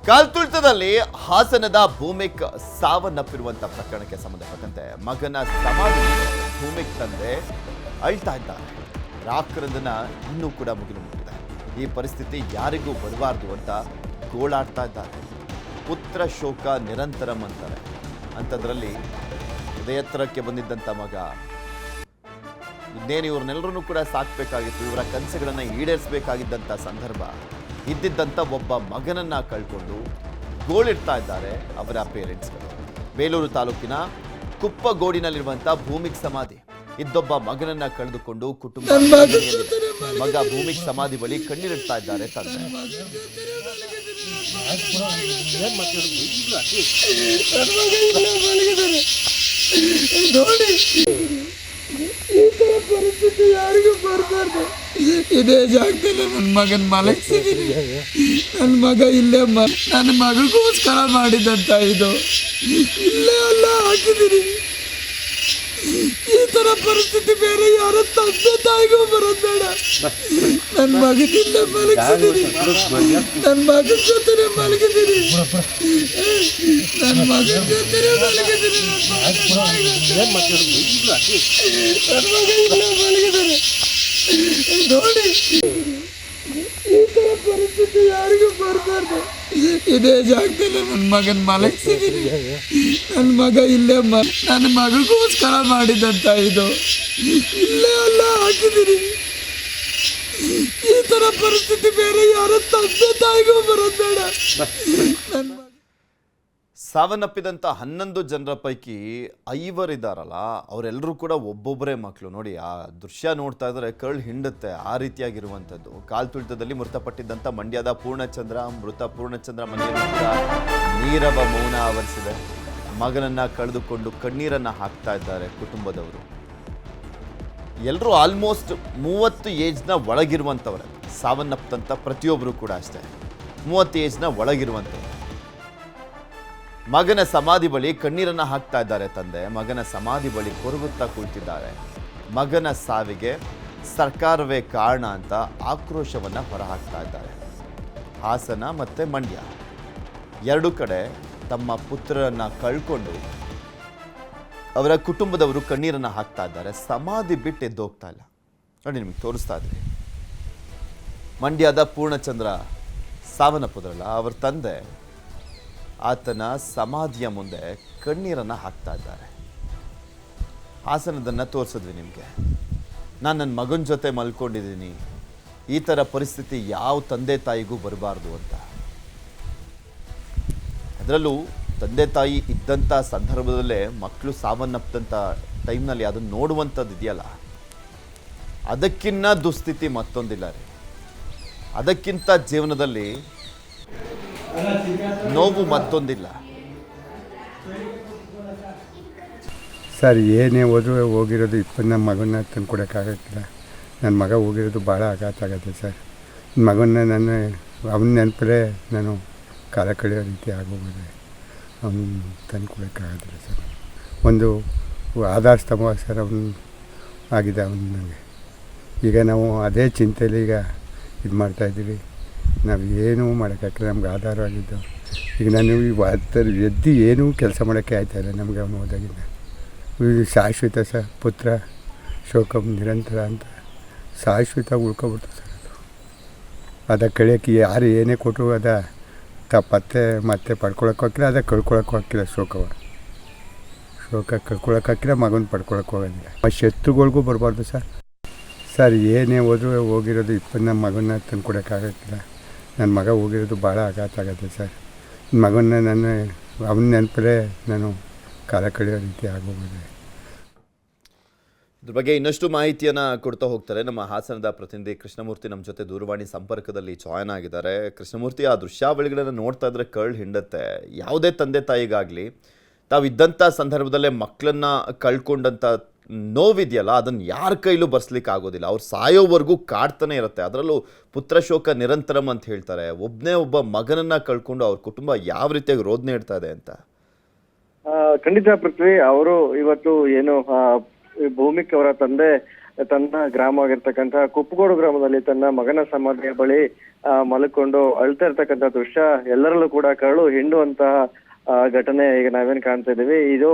ಕಾಲ್ತುಳಿತದಲ್ಲಿ ಹಾಸನದ ಭೂಮಿಕ್ ಸಾವನ್ನಪ್ಪಿರುವಂತಹ ಪ್ರಕರಣಕ್ಕೆ ಸಂಬಂಧಪಟ್ಟಂತೆ ಮಗನ ಸಮಾಧಿ ಭೂಮಿಕ್ ತಂದೆ ಅಳ್ತಾ ಇದ್ದಾರೆ. ರಾಕ್ರಂದನ ಇನ್ನೂ ಕೂಡ ಮುಗಿಲು ಮುಟ್ಟಿದೆ. ಈ ಪರಿಸ್ಥಿತಿ ಯಾರಿಗೂ ಬರಬಾರ್ದು ಅಂತ ಗೋಳಾಡ್ತಾ ಇದ್ದಾರೆ. ಪುತ್ರ ಶೋಕ ನಿರಂತರಂ ಅಂತಾರೆ. ಅಂಥದ್ರಲ್ಲಿ ಹೃದಯತ್ತರಕ್ಕೆ ಬಂದಿದ್ದಂಥ ಮಗ ಇನ್ನೇನು ಇವ್ರನ್ನೆಲ್ಲರೂ ಕೂಡ ಸಾಕಬೇಕಾಗಿತ್ತು, ಇವರ ಕನಸುಗಳನ್ನು ಈಡೇರಿಸಬೇಕಾಗಿದ್ದಂಥ ಸಂದರ್ಭ ಇದ್ದಿದ್ದಂಥ ಒಬ್ಬ ಮಗನನ್ನ ಕಳ್ಕೊಂಡು ಗೋಳಿಡ್ತಾ ಇದ್ದಾರೆ ಅವರ ಪೇರೆಂಟ್ಸ್ಗಳು. ಬೇಲೂರು ತಾಲೂಕಿನ ಕುಪ್ಪಗೋಡಿನಲ್ಲಿರುವಂಥ ಭೂಮಿಕ್ ಸಮಾಧಿ ಇದ್ದೊಬ್ಬ ಮಗನನ್ನ ಕಳೆದುಕೊಂಡು ಕುಟುಂಬ ಮಗ ಭೂಮಿಕ್ ಸಮಾಧಿ ಬಳಿ ಕಣ್ಣೀರಿಡ್ತಾ ಇದ್ದಾರೆ ತಂದೆ. ಈ ತರ ಪರಿಸ್ಥಿತಿ ಯಾರಿಗೂ ಬರಬಾರ್ದು. ಇದೇ ಜಾಗದಲ್ಲಿ ನನ್ನ ಮಗನ ಮಲಗಿಸಿದ್ದೀನಿ. ನನ್ನ ಮಗ ಇಲ್ಲೇ ನನ್ನ ಮಗಗೋಸ್ಕರ ಮಾಡಿದಂತ ಇದು ಇಲ್ಲೇ ಎಲ್ಲ ಹಾಕಿದ್ದೀನಿ. ಈ ತರ ಪರಿಸ್ಥಿತಿ ಬೇರೆ ಯಾರ ತಂದೆ ತಾಯಿಗೂ ಬರೋದು ಬೇಡ. ನನ್ನ ಮಗನಿಲ್ಲೇ ಮಲಗಿಸಿದ್ದೀನಿ. ನನ್ನ ಮಗನ ಜೊತೆ ಮಲಗಿದ್ದೀನಿ. ನನ್ನ ಮಗನ ಜೊತೆ ಮಲಗಿದ್ದೀನಿ. ನನ್ನ ಮಗ ಇಲ್ಲೇ ಮಲಗಿದ್ದಾರೆ ನೋಡಿ. ಈ ತರ ಪರಿಸ್ಥಿತಿ ಯಾರಿಗೂ ಬರಬಾರ್ದು. ಇದೇ ಜಾಗದಲ್ಲಿ ನನ್ನ ಮಗನ ಮಲಗಿಸಿದ್ದೀನಿ. ನನ್ನ ಮಗ ಇಲ್ಲೇ ನನ್ನ ಮಗಗೋಸ್ಕರ ಮಾಡಿದಂತ ಇದು ಇಲ್ಲೇ ಎಲ್ಲ ಹಾಕಿದ್ದೀನಿ. ಈ ತರ ಪರಿಸ್ಥಿತಿ ಬೇರೆ ಯಾರ ತಂದೆ ತಾಯಿಗೂ ಬರೋದು ಬೇಡ. ನನ್ನ ಸಾವನ್ನಪ್ಪಿದಂಥ 11 ಜನರ ಪೈಕಿ 5 ಇದ್ದಾರಲ್ಲ, ಅವರೆಲ್ಲರೂ ಕೂಡ ಒಬ್ಬೊಬ್ಬರೇ ಮಕ್ಕಳು. ನೋಡಿ, ಆ ದೃಶ್ಯ ನೋಡ್ತಾ ಇದ್ರೆ ಕರ್ಳು ಹಿಂಡುತ್ತೆ. ಆ ರೀತಿಯಾಗಿರುವಂಥದ್ದು. ಕಾಲ್ತುಳಿತದಲ್ಲಿ ಮೃತಪಟ್ಟಿದ್ದಂಥ ಮಂಡ್ಯದ ಪೂರ್ಣಚಂದ್ರ ಮನೆಯಲ್ಲಿ ನೀರವ ಮೌನ ಆವರಿಸಿದೆ. ಮಗನನ್ನ ಕಳೆದುಕೊಂಡು ಕಣ್ಣೀರನ್ನ ಹಾಕ್ತಾ ಇದ್ದಾರೆ ಕುಟುಂಬದವರು. ಎಲ್ಲರೂ ಆಲ್ಮೋಸ್ಟ್ 30 ಏಜ್ನ ಒಳಗಿರುವಂಥವ್ರೆ. ಸಾವನ್ನಪ್ಪಂಥ ಪ್ರತಿಯೊಬ್ಬರು ಕೂಡ ಅಷ್ಟೇ 30 ಏಜ್ನ ಒಳಗಿರುವಂಥವ್ರು. ಮಗನ ಸಮಾಧಿ ಬಳಿ ಕಣ್ಣೀರನ್ನ ಹಾಕ್ತಾ ಇದ್ದಾರೆ ತಂದೆ. ಮಗನ ಸಮಾಧಿ ಬಳಿ ಕೊರಗುತ್ತಾ ಕುಳಿತಿದ್ದಾರೆ. ಮಗನ ಸಾವಿಗೆ ಸರ್ಕಾರವೇ ಕಾರಣ ಅಂತ ಆಕ್ರೋಶವನ್ನ ಹೊರಹಾಕ್ತಾ ಇದ್ದಾರೆ. ಹಾಸನ ಮತ್ತು ಮಂಡ್ಯ ಎರಡು ಕಡೆ ತಮ್ಮ ಪುತ್ರರನ್ನ ಕಳ್ಕೊಂಡು ಅವರ ಕುಟುಂಬದವರು ಕಣ್ಣೀರನ್ನ ಹಾಕ್ತಾ ಇದ್ದಾರೆ. ಸಮಾಧಿ ಬಿಟ್ಟು ಎದ್ದೋಗ್ತಾ ಇಲ್ಲ. ನೋಡಿ, ನಿಮಗೆ ತೋರಿಸ್ತಾ ಇದ್ರಿ. ಮಂಡ್ಯದ ಪೂರ್ಣಚಂದ್ರ ಸಾವನ್ನಪ್ಪದ್ರಲ್ಲ, ಅವ್ರ ತಂದೆ ಆತನ ಸಮಾಧಿಯ ಮುಂದೆ ಕಣ್ಣೀರನ್ನು ಹಾಕ್ತಾ ಇದ್ದಾರೆ. ಹಾಸನದನ್ನು ತೋರಿಸಿದ್ವಿ ನಿಮಗೆ. ನಾನು ನನ್ನ ಮಗನ ಜೊತೆ ಮಲ್ಕೊಂಡಿದ್ದೀನಿ. ಈ ಥರ ಪರಿಸ್ಥಿತಿ ಯಾವ ತಂದೆ ತಾಯಿಗೂ ಬರಬಾರ್ದು ಅಂತ. ಅದರಲ್ಲೂ ತಂದೆ ತಾಯಿ ಇದ್ದಂಥ ಸಂದರ್ಭದಲ್ಲೇ ಮಕ್ಕಳು ಸಾವನ್ನಪ್ಪದಂಥ ಟೈಮ್ನಲ್ಲಿ ಅದನ್ನು ನೋಡುವಂಥದ್ದು ಇದೆಯಲ್ಲ, ಅದಕ್ಕಿನ್ನ ದುಸ್ಥಿತಿ ಮತ್ತೊಂದಿಲ್ಲ ರೀ. ಅದಕ್ಕಿಂತ ಜೀವನದಲ್ಲಿ ನೋವು ಮತ್ತೊಂದಿಲ್ಲ ಸರ್. ಏನೇ ಹೋದ್ರೂ ಹೋಗಿರೋದು ನಮ್ಮ ಮಗನ ತಂದು ಕೊಡೋಕ್ಕಾಗತ್ತಿಲ್ಲ. ನನ್ನ ಮಗ ಹೋಗಿರೋದು ಭಾಳ ಆಘಾತ ಆಗುತ್ತೆ ಸರ್. ಮಗನ ಅವನ ನೆನಪಲ್ಲೇ ನಾನು ಕಾಲ ಕಳೆಯೋ ರೀತಿ ಆಗೋಗಿದೆ. ಅವನು ತಂದು ಕೊಡೋಕ್ಕಾಗೋದಿಲ್ಲ ಸರ್. ಒಂದು ಆಧಾರ ಸ್ತಂಭ ಸರ್ ಅವನು ಆಗಿದೆ ಅವನು ನನಗೆ. ಈಗ ನಾವು ಅದೇ ಚಿಂತೆಯಲ್ಲಿ ಈಗ ಇದು ಮಾಡ್ತಾಯಿದ್ದೀವಿ. ನಾವು ಏನೂ ಮಾಡೋಕ್ಕಾಗಿಲ್ಲ. ನಮ್ಗೆ ಆಧಾರವಾಗಿದ್ದು ಈಗ ನಾನು ಎದ್ದು ಏನೂ ಕೆಲಸ ಮಾಡೋಕ್ಕೆ ಆಯ್ತಾಯಿಲ್ಲ ನಮಗೆ. ಅವನು ಹೋದಾಗಿಂದ ಇದು ಶಾಶ್ವತ ಸರ್. ಪುತ್ರ ಶೋಕಂ ನಿರಂತರ ಅಂತ ಶಾಶ್ವತ ಉಳ್ಕೊಬಿಡ್ತು ಸರ್. ಅದು ಕಳಿಯೋಕ್ಕೆ ಯಾರು ಏನೇ ಕೊಟ್ಟರು ಮತ್ತೆ ಪಡ್ಕೊಳಕ್ಕೆ ಹೋಗಿಲ್ಲ, ಕಳ್ಕೊಳಕ್ಕೂ ಹಾಕಿಲ್ಲ. ಶೋಕ ಕಳ್ಕೊಳಕ್ಕೆ ಹಾಕಿಲ್ಲ, ಮಗನ ಪಡ್ಕೊಳಕ್ಕೆ ಹೋಗೋದಿಲ್ಲ. ಶತ್ರುಗಳಿಗೂ ಬರಬಾರ್ದು ಸರ್. ಏನೇ ಹೋದ್ರೂ ಹೋಗಿರೋದು ನಮ್ಮ ಮಗನ ತಂದು ಕೊಡೋಕ್ಕಾಗತ್ತಿಲ್ಲ. ನನ್ನ ಮಗ ಹೋಗಿರೋದು ಭಾಳ ಆಘಾತ ಆಗುತ್ತೆ ಸರ್. ಮಗನ ಅವನ ನೆನಪಲ್ಲೇ ನಾನು ಕಾಲ ಕಳೆಯೋ ರೀತಿ ಆಗೋಗಿದೆ. ಇದ್ರ ಬಗ್ಗೆ ಇನ್ನಷ್ಟು ಮಾಹಿತಿಯನ್ನು ಕೊಡ್ತಾ ಹೋಗ್ತಾರೆ ನಮ್ಮ ಹಾಸನದ ಪ್ರತಿನಿಧಿ ಕೃಷ್ಣಮೂರ್ತಿ. ನಮ್ಮ ಜೊತೆ ದೂರವಾಣಿ ಸಂಪರ್ಕದಲ್ಲಿ ಜಾಯ್ನ್ ಆಗಿದ್ದಾರೆ. ಕೃಷ್ಣಮೂರ್ತಿ, ಆ ದೃಶ್ಯಾವಳಿಗಳನ್ನು ನೋಡ್ತಾ ಇದ್ರೆ ಕರ್ಳು ಹಿಂಡುತ್ತೆ. ಯಾವುದೇ ತಂದೆ ತಾಯಿಗಾಗಲಿ ತಾವಿದ್ದಂಥ ಸಂದರ್ಭದಲ್ಲೇ ಮಕ್ಕಳನ್ನ ಕಳ್ಕೊಂಡಂಥ ನೋವಿದೆಯಲ್ಲ, ಅದನ್ನು ಯಾರ ಕೈಲೂ ಬರ್ಸ್ಲಿಕ್ಕೆ ಆಗೋದಿಲ್ಲ. ಅವ್ರು ಸಾಯೋವರೆಗೂ ಕಾಡ್ತಾನೆ ಇರುತ್ತೆ. ಅದರಲ್ಲೂ ಪುತ್ರ ಶೋಕ ನಿರಂತರಂ ಅಂತ ಹೇಳ್ತಾರೆ. ಒಬ್ಬ ಮಗನನ್ನ ಕಳ್ಕೊಂಡು ಅವ್ರ ಕುಟುಂಬ ಯಾವ ರೀತಿಯಾಗಿ ರೋದನೆ ಇಡ್ತಾ ಇದೆ ಅಂತ. ಖಂಡಿತ ಪೃಥ್ವಿ, ಅವರು ಇವತ್ತು ಏನು ಭೂಮಿಕ್ ಅವರ ತಂದೆ ತನ್ನ ಗ್ರಾಮ ಆಗಿರ್ತಕ್ಕಂತಹ ಕುಪ್ಪಗೋಡು ಗ್ರಾಮದಲ್ಲಿ ತನ್ನ ಮಗನ ಸಮಾಧಿಯ ಬಳಿ ಮಲ್ಕೊಂಡು ಅಳ್ತಾ ಇರ್ತಕ್ಕಂಥ ದೃಶ್ಯ ಎಲ್ಲರಲ್ಲೂ ಕೂಡ ಕರಳು ಹಿಂಡುವಂತಹ ಘಟನೆ ಈಗ ನಾವೇನ್ ಕಾಣ್ತಾ ಇದೀವಿ. ಇದು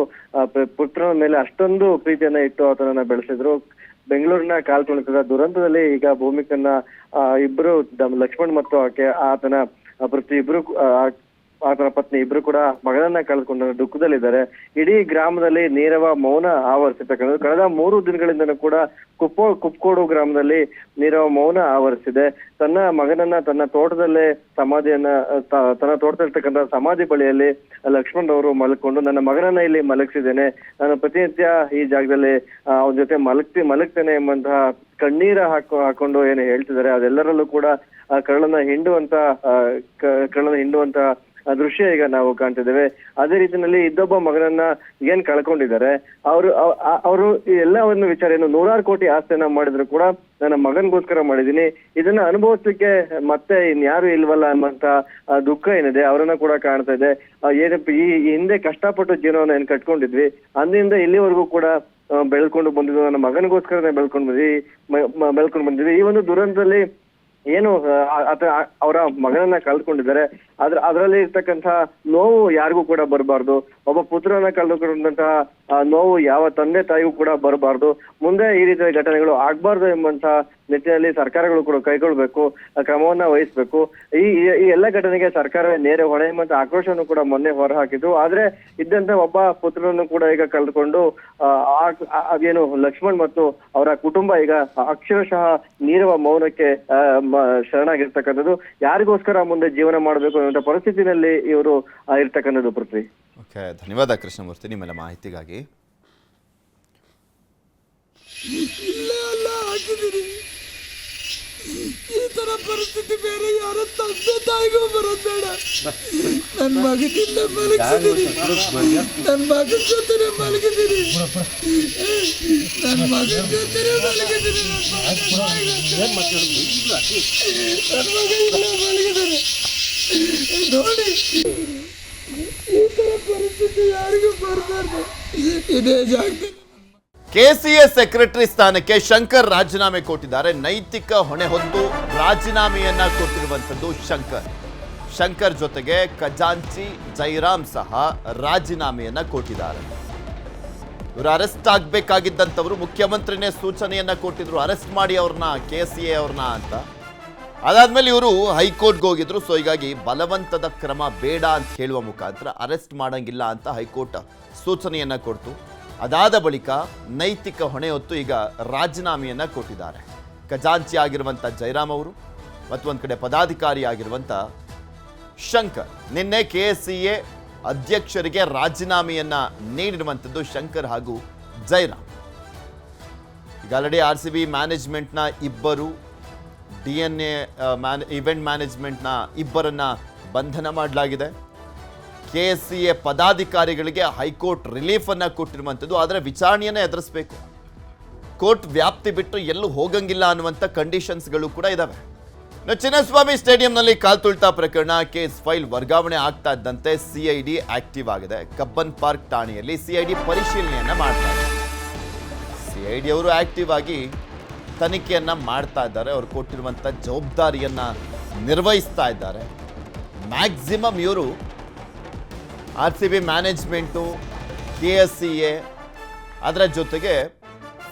ಪುತ್ರನ ಮೇಲೆ ಅಷ್ಟೊಂದು ಪ್ರೀತಿಯನ್ನ ಇಟ್ಟು ಆತನನ್ನ ಬೆಳೆಸಿದ್ರು. ಬೆಂಗಳೂರಿನ ಕಾಲ್ತುಳಿತದ ದುರಂತದಲ್ಲಿ ಈಗ ಭೂಮಿಕನ್ನ ಇಬ್ರು ಲಕ್ಷ್ಮಣ್ ಮತ್ತು ಆತನ ಆತನ ಪತ್ನಿ ಇಬ್ರು ಕೂಡ ಮಗನನ್ನ ಕಳೆದುಕೊಂಡ ದುಃಖದಲ್ಲಿದ್ದಾರೆ. ಇಡೀ ಗ್ರಾಮದಲ್ಲಿ ನೀರವ ಮೌನ ಆವರಿಸಿರ್ತಕ್ಕಂಥದ್ದು. ಕಳೆದ 3 ದಿನಗಳಿಂದನೂ ಕೂಡ ಕುಪ್ಪಕೋಡು ಗ್ರಾಮದಲ್ಲಿ ನೀರವ ಮೌನ ಆವರಿಸಿದೆ. ತನ್ನ ಮಗನನ್ನ ತನ್ನ ತೋಟದಲ್ಲೇ ತನ್ನ ತೋಟದಲ್ಲಿರ್ತಕ್ಕಂಥ ಸಮಾಧಿ ಬಳಿಯಲ್ಲಿ ಲಕ್ಷ್ಮಣ್ ಅವರು ಮಲ್ಕೊಂಡು, ನನ್ನ ಮಗನನ್ನ ಇಲ್ಲಿ ಮಲಗಿಸಿದ್ದೇನೆ, ನಾನು ಪ್ರತಿನಿತ್ಯ ಈ ಜಾಗದಲ್ಲಿ ಅವನ ಜೊತೆ ಮಲಗ್ತೇನೆ ಎಂಬಂತಹ ಕಣ್ಣೀರ ಹಾಕೊಂಡು ಏನು ಹೇಳ್ತಿದ್ದಾರೆ, ಅದೆಲ್ಲರಲ್ಲೂ ಕೂಡ ಕರಳನ್ನ ಹಿಂಡುವಂತ ದೃಶ್ಯ ಈಗ ನಾವು ಕಾಣ್ತಿದ್ದೇವೆ. ಅದೇ ರೀತಿಯಲ್ಲಿ ಇದ್ದೊಬ್ಬ ಮಗನನ್ನ ಏನ್ ಕಳ್ಕೊಂಡಿದ್ದಾರೆ ಅವರು ಎಲ್ಲವನ್ನು ವಿಚಾರ ಏನು 100 ಕೋಟಿ ಆಸ್ತಿಯನ್ನ ಮಾಡಿದ್ರು ಕೂಡ ನನ್ನ ಮಗನ್ಗೋಸ್ಕರ ಮಾಡಿದೀನಿ, ಇದನ್ನ ಅನುಭವಿಸ್ಲಿಕ್ಕೆ ಮತ್ತೆ ಇನ್ಯಾರು ಇಲ್ವಲ್ಲ ಅನ್ನುವಂತ ದುಃಖ ಏನಿದೆ ಅವರನ್ನ ಕೂಡ ಕಾಣ್ತಾ ಇದೆ. ಏನಪ್ಪ ಈ ಹಿಂದೆ ಕಷ್ಟಪಟ್ಟು ಜೀವನವನ್ನ ಏನ್ ಕಟ್ಕೊಂಡಿದ್ವಿ, ಅಂದಿನಿಂದ ಇಲ್ಲಿವರೆಗೂ ಕೂಡ ಬೆಳ್ಕೊಂಡು ಬಂದಿದ್ವಿ, ನನ್ನ ಮಗನಿಗೋಸ್ಕರನೇ ಬೆಳ್ಕೊಂಡು ಬಂದಿದ್ವಿ. ಈ ಒಂದು ದುರಂತದಲ್ಲಿ ಏನು ಅವರ ಮಗನನ್ನ ಕಳ್ಕೊಂಡಿದ್ದಾರೆ, ಅದರಲ್ಲಿ ಇರ್ತಕ್ಕಂತಹ ನೋವು ಯಾರಿಗೂ ಕೂಡ ಬರಬಾರ್ದು. ಒಬ್ಬ ಪುತ್ರನ ಕಳೆದುಕೊಂಡಂತಹ ನೋವು ಯಾವ ತಂದೆ ತಾಯಿಗೂ ಕೂಡ ಬರಬಾರ್ದು. ಮುಂದೆ ಈ ರೀತಿಯ ಘಟನೆಗಳು ಆಗ್ಬಾರ್ದು ಎಂಬಂತಹ ನಿಟ್ಟಿನಲ್ಲಿ ಸರ್ಕಾರಗಳು ಕೂಡ ಕೈಗೊಳ್ಬೇಕು, ಕ್ರಮವನ್ನ ವಹಿಸ್ಬೇಕು. ಈ ಎಲ್ಲ ಘಟನೆಗೆ ಸರ್ಕಾರವೇ ನೇರ ಹೊಣೆ ಎಂಬಂತ ಆಕ್ರೋಶವನ್ನು ಕೂಡ ಮೊನ್ನೆ ಹೊರಹಾಕಿದ್ರು. ಆದ್ರೆ ಇದ್ದಂತ ಒಬ್ಬ ಪುತ್ರನನ್ನು ಕೂಡ ಈಗ ಕಳೆದುಕೊಂಡು ಏನು ಲಕ್ಷ್ಮಣ್ ಮತ್ತು ಅವರ ಕುಟುಂಬ ಈಗ ಅಕ್ಷರಶಃ ನೀರವ ಮೌನಕ್ಕೆ ಶರಣಾಗಿರ್ತಕ್ಕಂಥದ್ದು. ಯಾರಿಗೋಸ್ಕರ ಮುಂದೆ ಜೀವನ ಮಾಡಬೇಕು ಅನ್ನೋ ಪರಿಸ್ಥಿತಿನಲ್ಲಿ ಇವರು ಇರ್ತಕ್ಕಂಥದ್ದು. ಪೃಥ್ವಿ, ಓಕೆ, ಧನ್ಯವಾದ ಕೃಷ್ಣಮೂರ್ತಿ ನಿಮ್ಮೆಲ್ಲ ಮಾಹಿತಿಗಾಗಿ. ಹಾಕಿದ್ದೀನಿ, ಈ ತರ ಪರಿಸ್ಥಿತಿ ಬೇರೆ ಯಾರ ತಂದೆ ತಾಯಿಗೂ ಬರೋದು ಬೇಡ. ನನ್ನ ಮಗನಿಂದ ಮಲಗಿಸಿದ್ದೀನಿ, ನನ್ನ ಮಗನ ಜೊತೆ ಮಲಗಿದ್ದೀನಿ, ನನ್ನ ಮಗನ ಜೊತೆ ಮಲಗಿದ್ದೀನಿ, ನನ್ನ ಮಗ ಇಲ್ಲ ಮಲಗಿದ್ದಾರೆ. ನೋಡಿ, ಈ ತರ ಪರಿಸ್ಥಿತಿ ಯಾರಿಗೂ ಬರಬಾರ್ದು. ಇದೇ ಜಾಗದಲ್ಲಿ ಕೆಸಿಎ ಸೆಕ್ರೆಟರಿ ಸ್ಥಾನಕ್ಕೆ ಶಂಕರ್ ರಾಜೀನಾಮೆ ಕೊಟ್ಟಿದ್ದಾರೆ. ನೈತಿಕ ಹೊಣೆ ಹೊತ್ತು ರಾಜೀನಾಮೆಯನ್ನ ಕೊಟ್ಟಿರುವಂತದ್ದು ಶಂಕರ್ ಜೊತೆಗೆ ಖಜಾಂಚಿ ಜೈರಾಮ್ ಸಹ ರಾಜೀನಾಮೆಯನ್ನ ಕೊಟ್ಟಿದ್ದಾರೆ. ಇವರು ಅರೆಸ್ಟ್ ಆಗ್ಬೇಕಾಗಿದ್ದಂಥವ್ರು, ಮುಖ್ಯಮಂತ್ರಿನೇ ಸೂಚನೆಯನ್ನ ಕೊಟ್ಟಿದ್ರು ಅರೆಸ್ಟ್ ಮಾಡಿ ಅವ್ರನ್ನ, ಕೆಸಿಎ ಅವ್ರನ್ನ ಅಂತ. ಅದಾದ್ಮೇಲೆ ಇವರು ಹೈಕೋರ್ಟ್ಗೆ ಹೋಗಿದ್ರು. ಸೊ ಹೀಗಾಗಿ ಬಲವಂತದ ಕ್ರಮ ಬೇಡ ಅಂತ ಹೇಳುವ ಮುಖಾಂತರ ಅರೆಸ್ಟ್ ಮಾಡಂಗಿಲ್ಲ ಅಂತ ಹೈಕೋರ್ಟ್ ಸೂಚನೆಯನ್ನ ಕೊಡ್ತು. ಅದಾದ ಬಳಿಕ ನೈತಿಕ ಹೊಣೆ ಹೊತ್ತು ಈಗ ರಾಜೀನಾಮೆಯನ್ನ ಕೊಟ್ಟಿದ್ದಾರೆ. ಖಜಾಂಚಿ ಆಗಿರುವಂಥ ಜೈರಾಮ್ ಅವರು ಮತ್ತು ಒಂದು ಕಡೆ ಪದಾಧಿಕಾರಿ ಆಗಿರುವಂಥ ಶಂಕರ್. ನಿನ್ನೆ ಕೆಎಸ್ಸಿಎ ಅಧ್ಯಕ್ಷರಿಗೆ ರಾಜೀನಾಮೆಯನ್ನ ನೀಡಿರುವಂಥದ್ದು ಶಂಕರ್ ಹಾಗೂ ಜೈರಾಮ್. ಈಗ ಆಲ್ರೆಡಿ RCB ಮ್ಯಾನೇಜ್ಮೆಂಟ್ನ ಇಬ್ಬರು, DNA ಇವೆಂಟ್ ಮ್ಯಾನೇಜ್ಮೆಂಟ್ನ ಇಬ್ಬರನ್ನ ಬಂಧನ ಮಾಡಲಾಗಿದೆ. ಕೆಎಸ್ಸಿಎ ಪದಾಧಿಕಾರಿಗಳಿಗೆ ಹೈಕೋರ್ಟ್ ರಿಲೀಫ್ ಅನ್ನ ಕೊಟ್ಟಿರುವಂಥದ್ದು. ಆದರೆ ವಿಚಾರಣೆಯನ್ನೇ ಎದುರಿಸಬೇಕು, ಕೋರ್ಟ್ ವ್ಯಾಪ್ತಿ ಬಿಟ್ಟು ಎಲ್ಲೂ ಹೋಗಂಗಿಲ್ಲ ಅನ್ನುವಂಥ ಕಂಡೀಷನ್ಸ್ಗಳು ಕೂಡ ಇದಾವೆ. ಚಿನ್ನಸ್ವಾಮಿ ಸ್ಟೇಡಿಯಂನಲ್ಲಿ ಕಾಲ್ತುಳಿತ ಪ್ರಕರಣ ಕೇಸ್ ಫೈಲ್ ವರ್ಗಾವಣೆ ಆಗ್ತಾ ಇದ್ದಂತೆ CID ಆಕ್ಟಿವ್ ಆಗಿದೆ. ಕಬ್ಬನ್ ಪಾರ್ಕ್ ಠಾಣೆಯಲ್ಲಿ CID ಪರಿಶೀಲನೆಯನ್ನ ಮಾಡ್ತಾ ಇದೆ. CID ಅವರು ಆಕ್ಟಿವ್ ಆಗಿ ತನಿಖೆಯನ್ನ ಮಾಡ್ತಾ ಇದ್ದಾರೆ. ಅವರು ಕೊಟ್ಟಿರುವಂಥ ಜವಾಬ್ದಾರಿಯನ್ನ ನಿರ್ವಹಿಸ್ತಾ ಇದ್ದಾರೆ. ಮ್ಯಾಕ್ಸಿಮಮ್ ಇವರು RCB ಮ್ಯಾನೇಜ್ಮೆಂಟು, KSCA ಅದರ ಜೊತೆಗೆ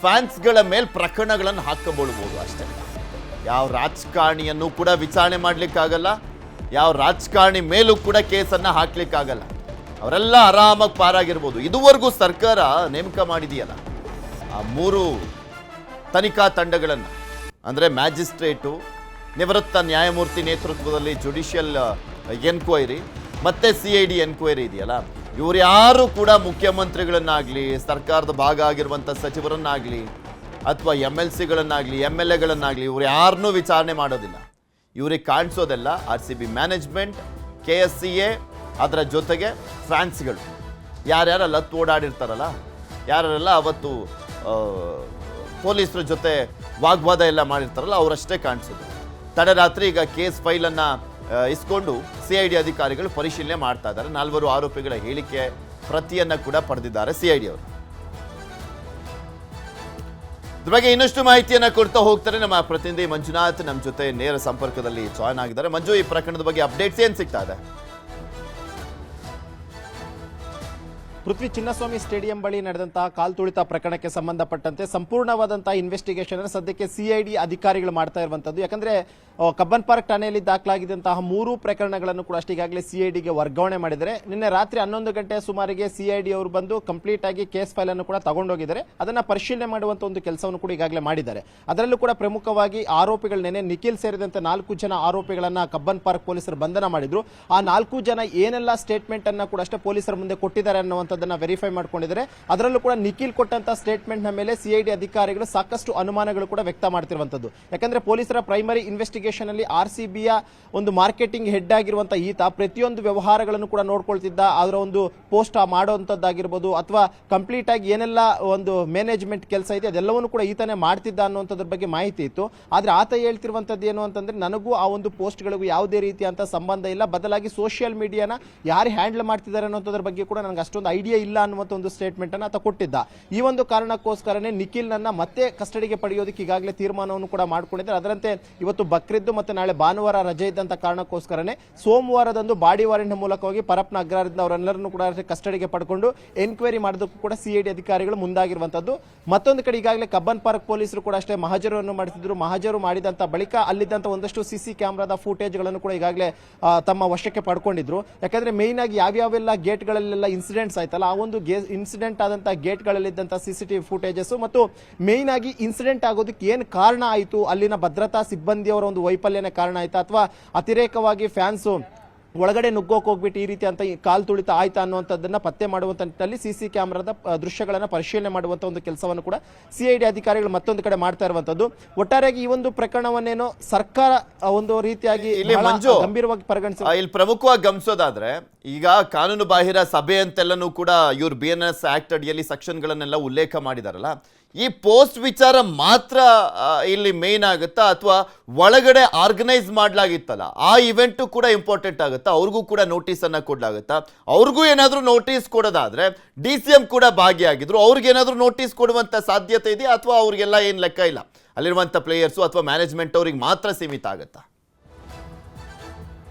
ಫ್ಯಾನ್ಸ್ಗಳ ಮೇಲೆ ಪ್ರಕರಣಗಳನ್ನು ಹಾಕಬಹುದು ಅಷ್ಟೇ. ಯಾವ ರಾಜಕಾರಣಿಯನ್ನು ಕೂಡ ವಿಚಾರಣೆ ಮಾಡಲಿಕ್ಕಾಗಲ್ಲ, ಯಾವ ರಾಜಕಾರಣಿ ಮೇಲೂ ಕೂಡ ಕೇಸನ್ನು ಹಾಕ್ಲಿಕ್ಕಾಗಲ್ಲ. ಅವರೆಲ್ಲ ಆರಾಮಾಗಿ ಪಾರಾಗಿರ್ಬೋದು. ಇದುವರೆಗೂ ಸರ್ಕಾರ ನೇಮಕ ಮಾಡಿದೆಯಲ್ಲ ಆ 3 ತನಿಖಾ ತಂಡಗಳನ್ನು, ಅಂದರೆ ಮ್ಯಾಜಿಸ್ಟ್ರೇಟು, ನಿವೃತ್ತ ನ್ಯಾಯಮೂರ್ತಿ ನೇತೃತ್ವದಲ್ಲಿ ಜುಡಿಷಿಯಲ್ ಎನ್ಕ್ವೈರಿ ಮತ್ತೆ CID ಎನ್ಕ್ವೈರಿ ಇದೆಯಲ್ಲ, ಇವರು ಯಾರು ಕೂಡ ಮುಖ್ಯಮಂತ್ರಿಗಳನ್ನಾಗಲಿ, ಸರ್ಕಾರದ ಭಾಗ ಆಗಿರುವಂಥ ಸಚಿವರನ್ನಾಗಲಿ, ಅಥವಾ MLCಗಳನ್ನಾಗಲಿ, MLAಗಳನ್ನಾಗಲಿ ಇವ್ರು ಯಾರನ್ನೂ ವಿಚಾರಣೆ ಮಾಡೋದಿಲ್ಲ. ಇವ್ರಿಗೆ ಕಾಣಿಸೋದೆಲ್ಲ RCB ಮ್ಯಾನೇಜ್ಮೆಂಟ್, KSCA ಅದರ ಜೊತೆಗೆ ಫ್ಯಾನ್ಸ್ಗಳು. ಯಾರ್ಯಾರೆಲ್ಲ ಓಡಾಡಿರ್ತಾರಲ್ಲ, ಯಾರೆಲ್ಲ ಅವತ್ತು ಪೊಲೀಸರ ಜೊತೆ ವಾಗ್ವಾದ ಎಲ್ಲ ಮಾಡಿರ್ತಾರಲ್ಲ, ಅವರಷ್ಟೇ ಕಾಣಿಸೋದು. ತಡರಾತ್ರಿ ಈಗ ಕೇಸ್ ಫೈಲನ್ನು ಇಸ್ಕೊಂಡು CID ಅಧಿಕಾರಿಗಳು ಪರಿಶೀಲನೆ ಮಾಡ್ತಾ ಇದ್ದಾರೆ. 4 ಆರೋಪಿಗಳ ಹೇಳಿಕೆ ಪ್ರತಿಯನ್ನು ಕೂಡ ಪಡೆದಿದ್ದಾರೆ CID ಅವರು. ಇದ್ರ ಬಗ್ಗೆ ಇನ್ನಷ್ಟು ಮಾಹಿತಿಯನ್ನ ಕೊಡ್ತಾ ಹೋಗ್ತಾರೆ ನಮ್ಮ ಪ್ರತಿನಿಧಿ ಮಂಜುನಾಥ್ ನಮ್ಮ ಜೊತೆ ನೇರ ಸಂಪರ್ಕದಲ್ಲಿ ಜಾಯ್ನ್ ಆಗಿದ್ದಾರೆ. ಮಂಜು, ಈ ಪ್ರಕರಣದ ಬಗ್ಗೆ ಅಪ್ಡೇಟ್ಸ್ ಏನ್ ಸಿಗ್ತಾ ಇದೆ? ಪೃಥ್ವಿ, ಚಿನ್ನಸ್ವಾಮಿ ಸ್ಟೇಡಿಯಂ ಬಳಿ ನಡೆದಂತಹ ಕಾಲ್ತುಳಿತ ಪ್ರಕರಣಕ್ಕೆ ಸಂಬಂಧಪಟ್ಟಂತೆ ಸಂಪೂರ್ಣವಾದಂತಹ ಇನ್ವೆಸ್ಟಿಗೇಷನ್ ಸದ್ಯಕ್ಕೆ ಸಿಐಡಿ ಅಧಿಕಾರಿಗಳು ಮಾಡ್ತಾ ಇರುವಂತದ್ದು. ಯಾಕಂದ್ರೆ ಕಬ್ಬನ್ ಪಾರ್ಕ್ ಠಾಣೆಯಲ್ಲಿ ದಾಖಲಾಗಿದ್ದಂತಹ 3 ಪ್ರಕರಣಗಳನ್ನು ಕೂಡ ಅಷ್ಟೇ ಈಗಾಗಲೇ ಸಿಐಡಿಗೆ ವರ್ಗಾವಣೆ ಮಾಡಿದ್ದಾರೆ. ನಿನ್ನೆ ರಾತ್ರಿ 11 ಗಂಟೆ ಸುಮಾರಿಗೆ ಸಿಐಡಿ ಅವರು ಬಂದು ಕಂಪ್ಲೀಟ್ ಆಗಿ ಕೇಸ್ ಫೈಲ್ ಅನ್ನು ಕೂಡ ತಗೊಂಡೋಗಿದ್ದಾರೆ. ಅದನ್ನ ಪರಿಶೀಲನೆ ಮಾಡುವಂತ ಒಂದು ಕೆಲಸವನ್ನು ಕೂಡ ಈಗಾಗಲೇ ಮಾಡಿದ್ದಾರೆ. ಅದರಲ್ಲೂ ಕೂಡ ಪ್ರಮುಖವಾಗಿ ಆರೋಪಿಗಳು ನೆನೆ ನಿಖಿಲ್ ಸೇರಿದಂತೆ 4 ಜನ ಆರೋಪಿಗಳನ್ನ ಕಬ್ಬನ್ ಪಾರ್ಕ್ ಪೊಲೀಸರು ಬಂಧನ ಮಾಡಿದ್ರು. ಆ 4 ಜನ ಏನೆಲ್ಲ ಸ್ಟೇಟ್ಮೆಂಟ್ ಅನ್ನ ಕೂಡ ಅಷ್ಟೇ ಪೊಲೀಸರ ಮುಂದೆ ಕೊಟ್ಟಿದ್ದಾರೆ ಅನ್ನುವಂಥದ್ದನ್ನ ವೆರಿಫೈ ಮಾಡ್ಕೊಂಡಿದ್ದಾರೆ. ಅದರಲ್ಲೂ ಕೂಡ ನಿಖಿಲ್ ಕೊಟ್ಟಂತ ಸ್ಟೇಟ್ಮೆಂಟ್ ನ ಮೇಲೆ ಸಿಐಡಿ ಅಧಿಕಾರಿಗಳು ಸಾಕಷ್ಟು ಅನುಮಾನಗಳು ಕೂಡ ವ್ಯಕ್ತ ಮಾಡ್ತಿರುವಂತದ್ದು. ಯಾಕಂದ್ರೆ ಪೊಲೀಸರ ಪ್ರೈಮರಿ ಇನ್ವೆಸ್ಟಿಗೇಷನ್ ಅಲ್ಲಿ ಆರ್ಸಿಬಿಯ ಒಂದು ಮಾರ್ಕೆಟಿಂಗ್ ಹೆಡ್ ಆಗಿರುವಂತಹ ಈತ ಪ್ರತಿಯೊಂದು ವ್ಯವಹಾರಗಳನ್ನು ಕೂಡ ನೋಡ್ಕೊಳ್ತಿದ್ದ. ಅದರ ಒಂದು ಪೋಸ್ಟ್ ಮಾಡುವಂತದ್ದಾಗಿರ್ಬೋದು ಅಥವಾ ಕಂಪ್ಲೀಟ್ ಆಗಿ ಏನೆಲ್ಲ ಒಂದು ಮ್ಯಾನೇಜ್ಮೆಂಟ್ ಕೆಲಸ ಇದೆ ಅದೆಲ್ಲವನ್ನು ಕೂಡ ಈತನೇ ಮಾಡ್ತಿದ್ದ ಅನ್ನುವಂಥದ್ರ ಬಗ್ಗೆ ಮಾಹಿತಿ ಇತ್ತು. ಆದ್ರೆ ಆತ ಹೇಳ್ತಿರುವಂತದ್ದು ಏನು ಅಂತಂದ್ರೆ, ನನಗೂ ಆ ಒಂದು ಪೋಸ್ಟ್ಗಳಿಗೂ ಯಾವುದೇ ರೀತಿಯಂತ ಸಂಬಂಧ ಇಲ್ಲ, ಬದಲಾಗಿ ಸೋಷಿಯಲ್ ಮೀಡಿಯಾನ ಯಾರು ಹ್ಯಾಂಡಲ್ ಮಾಡ್ತಿದ್ದಾರೆ ಅನ್ನೋದ್ರ ಬಗ್ಗೆ ಕೂಡ ನನಗೆ ಅಷ್ಟೊಂದು ಐಡಿಯಾ ಇಲ್ಲ ಅನ್ನುವಂಥ ಒಂದು ಸ್ಟೇಟ್ಮೆಂಟ್ ಅನ್ನು ಆತ ಕೊಟ್ಟಿದ್ದ. ಈ ಒಂದು ಕಾರಣಕ್ಕೋಸ್ಕರನೇ ನಿಖಿಲ್ ನನ್ನ ಮತ್ತೆ ಕಸ್ಟಡಿಗೆ ಪಡೆಯೋದಕ್ಕೆ ಈಗಾಗಲೇ ತೀರ್ಮಾನವನ್ನು ಕೂಡ ಮಾಡ್ಕೊಂಡಿದ್ದಾರೆ. ಅದರಂತೆ ಇವತ್ತು ಬಕ್ರಿದ್ದು ಮತ್ತೆ ನಾಳೆ ಭಾನುವಾರ ರಜೆ ಇದ್ದಂತ ಕಾರಣಕ್ಕೋಸ್ಕರನೇ ಸೋಮವಾರದಂದು ಬಾಡಿ ವಾರೆಂಟ್ ಮೂಲಕವಾಗಿ ಪರಪ್ನ ಅಗ್ರಹಾರದಿಂದ ಅವರೆಲ್ಲರನ್ನು ಕೂಡ ಕಸ್ಟಡಿಗೆ ಪಡ್ಕೊಂಡು ಎನ್ಕ್ವೈರಿ ಮಾಡೋದಕ್ಕೂ ಕೂಡ ಸಿಐಡಿ ಅಧಿಕಾರಿಗಳು ಮುಂದಾಗಿರುವಂತದ್ದು. ಮತ್ತೊಂದು ಕಡೆ ಈಗಾಗಲೇ ಕಬ್ಬನ್ ಪಾರ್ಕ್ ಪೊಲೀಸರು ಕೂಡ ಅಷ್ಟೇ ಮಹಜರನ್ನು ಮಾಡಿಸಿದ್ರು. ಮಹಜರು ಮಾಡಿದಂತ ಬಳಿಕ ಅಲ್ಲಿದ್ದಂತ ಒಂದಷ್ಟು ಸಿಸಿ ಕ್ಯಾಮೆರಾದ ಫುಟೇಜ್ ಗಳನ್ನು ಕೂಡ ಈಗಾಗಲೇ ತಮ್ಮ ವಶಕ್ಕೆ ಪಡ್ಕೊಂಡಿದ್ರು. ಯಾಕಂದ್ರೆ ಮೇನ್ ಆಗಿ ಯಾವ್ಯಾವೆಲ್ಲ ಗೇಟ್ ಗಳಲ್ಲೆಲ್ಲ ಇನ್ಸಿಡೆಂಟ್ಸ್ ಆಯ್ತಲ್ಲ, ಆ ಒಂದು ಇನ್ಸಿಡೆಂಟ್ ಆದಂತಹ ಗೇಟ್ ಗಳಲ್ಲಿದ್ದಂತಹ ಸಿಸಿಟಿವಿ ಫುಟೇಜಸ್ ಮತ್ತು ಮೇನ್ ಆಗಿ ಇನ್ಸಿಡೆಂಟ್ ಆಗೋದಕ್ಕೆ ಏನ್ ಕಾರಣ ಆಯಿತು, ಅಲ್ಲಿನ ಭದ್ರತಾ ಸಿಬ್ಬಂದಿಯವರ ಒಂದು ವೈಫಲ್ಯನೇ ಕಾರಣ ಆಯ್ತಾ ಅಥವಾ ಅತಿರೇಕವಾಗಿ ಫ್ಯಾನ್ಸ್ ಒಳಗಡೆ ನುಗ್ಗೋಕ್ ಹೋಗ್ಬಿಟ್ಟು ಈ ರೀತಿ ಅಂತ ಕಾಲ್ ತುಳಿತ ಆಯ್ತಾ ಅನ್ನುವಂಥದ್ದನ್ನ ಪತ್ತೆ ಮಾಡುವಂತ ನಿಟ್ಟಿನಲ್ಲಿ ಸಿಸಿ ಕ್ಯಾಮೆರಾದ ದೃಶ್ಯಗಳನ್ನ ಪರಿಶೀಲನೆ ಮಾಡುವಂತ ಒಂದು ಕೆಲಸವನ್ನು ಕೂಡ ಸಿಐಡಿ ಅಧಿಕಾರಿಗಳು ಮತ್ತೊಂದು ಕಡೆ ಮಾಡ್ತಾ ಇರುವಂತದ್ದು. ಒಟ್ಟಾರೆಯಾಗಿ ಈ ಒಂದು ಪ್ರಕರಣವನ್ನೇನೋ ಸರ್ಕಾರ ಒಂದು ರೀತಿಯಾಗಿ ಗಂಭೀರವಾಗಿ ಪರಿಗಣಿಸಿ ಇಲ್ಲಿ ಪ್ರಮುಖವಾಗಿ ಗಮನಿಸೋದಾದ್ರೆ, ಈಗ ಕಾನೂನು ಬಾಹಿರ ಸಭೆ ಅಂತೆಲ್ಲನೂ ಕೂಡ ಇವ್ರು BNS ಆಕ್ಟ್ ಅಡಿಯಲ್ಲಿ ಸೆಕ್ಷನ್ಗಳನ್ನೆಲ್ಲ ಉಲ್ಲೇಖ ಮಾಡಿದಾರಲ್ಲ, ಈ ಪೋಸ್ಟ್ ವಿಚಾರ ಮಾತ್ರ ಇಲ್ಲಿ ಮೇನ್ ಆಗುತ್ತಾ ಅಥವಾ ಒಳಗಡೆ ಆರ್ಗನೈಸ್ ಮಾಡಲಾಗಿತ್ತಲ್ಲ ಆ ಇವೆಂಟು ಕೂಡ ಇಂಪಾರ್ಟೆಂಟ್ ಆಗುತ್ತಾ? ಅವ್ರಿಗೂ ಕೂಡ ನೋಟಿಸ್ ಅನ್ನ ಕೊಡ್ಲಾಗುತ್ತಾ? ಅವ್ರಿಗೂ ಏನಾದರೂ ನೋಟಿಸ್ ಕೊಡೋದಾದ್ರೆ DCM ಕೂಡ ಭಾಗಿಯಾಗಿದ್ರು, ಅವ್ರಿಗೆ ಏನಾದರೂ ನೋಟಿಸ್ ಕೊಡುವಂತ ಸಾಧ್ಯತೆ ಇದೆಯಾ ಅಥವಾ ಅವ್ರಿಗೆಲ್ಲ ಏನು ಲೆಕ್ಕ ಇಲ್ಲ, ಅಲ್ಲಿರುವಂಥ ಪ್ಲೇಯರ್ಸು ಅಥವಾ ಮ್ಯಾನೇಜ್ಮೆಂಟ್ ಅವ್ರಿಗೆ ಮಾತ್ರ ಸೀಮಿತ ಆಗುತ್ತಾ?